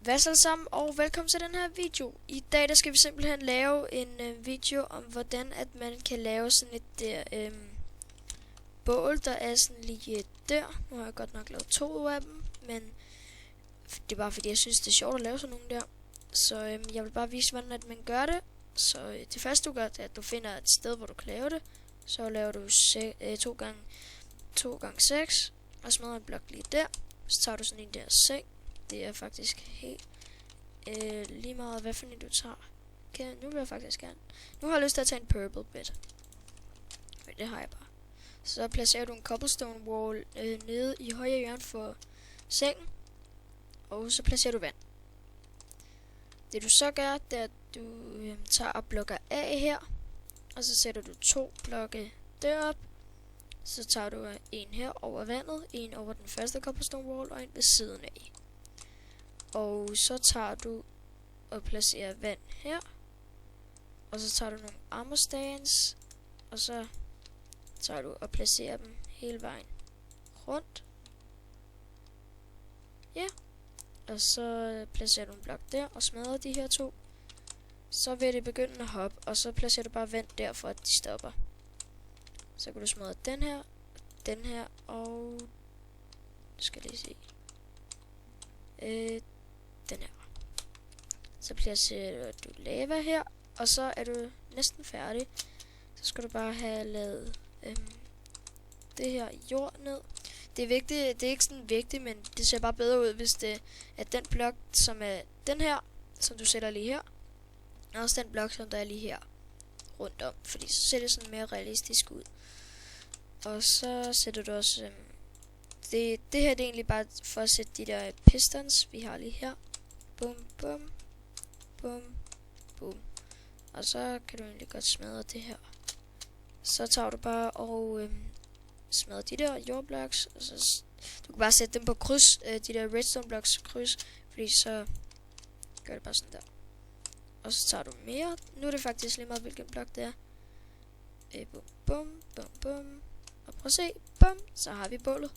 Hvad så alle sammen, og velkommen til den her video. I dag der skal vi simpelthen lave en video om hvordan at man kan lave sådan et der bål, der er sådan lige der. Nu har jeg godt nok lavet 2 af dem, men det er bare fordi jeg synes det er sjovt at lave sådan nogle der. Så jeg vil bare vise hvordan at man gør det. Så det første du gør, det er at du finder et sted hvor du kan lave det. Så laver du 2 gange 6 og smadrer en blok lige der. Så tager du sådan en der seng. Det er faktisk helt lige meget hvad for en du tager. Okay, nu vil jeg faktisk gerne. Nu har jeg lyst til at tage en purple bed. Men det har jeg bare. Så placerer du en cobblestone wall nede i højre hjørne for sengen. Og så placerer du vand. Det du så gør, det er at du tager og blokker af her. Og så sætter du 2 blokke derop. Så tager du en her over vandet, en over den første cobblestone wall og en ved siden af. Og så tager du og placerer vand her. Og så tager du nogle armor stands. Og så tager du og placerer dem hele vejen rundt. Ja. Og så placerer du en blok der og smadrer de her 2. Så vil det begynde at hoppe. Og så placerer du bare vand der for at de stopper. Så kan du smadre den her og skal lige se. Den her. Så placerer du lava her, og så er du næsten færdig. Så skal du bare have lavet det her jord ned. Det er vigtigt, det er ikke sådan vigtigt, men det ser bare bedre ud, hvis det er den blok, som er den her, som du sætter lige her. Og også den blok, som der er lige her rundt om, fordi så ser det sådan mere realistisk ud. Og så sætter du også det her det er egentlig bare for at sætte de der pistons vi har lige her. Bum bum bum bum. Og så kan du egentlig godt smadre det her. Så tager du bare og smadrer de der jordblocks, og så du kan bare sætte dem på kryds, de der redstone blocks kryds, fordi så gør det bare sådan der. Og så tager du mere. Nu er det faktisk lige meget hvilken blok det er. Bum bum bum bum. Og prøv at se, bum, så har vi bålet.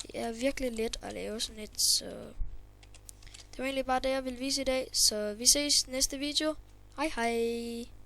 Det er virkelig let at lave sådan et, så det var egentlig bare det jeg ville vise i dag. Så vi ses næste video. Hej hej.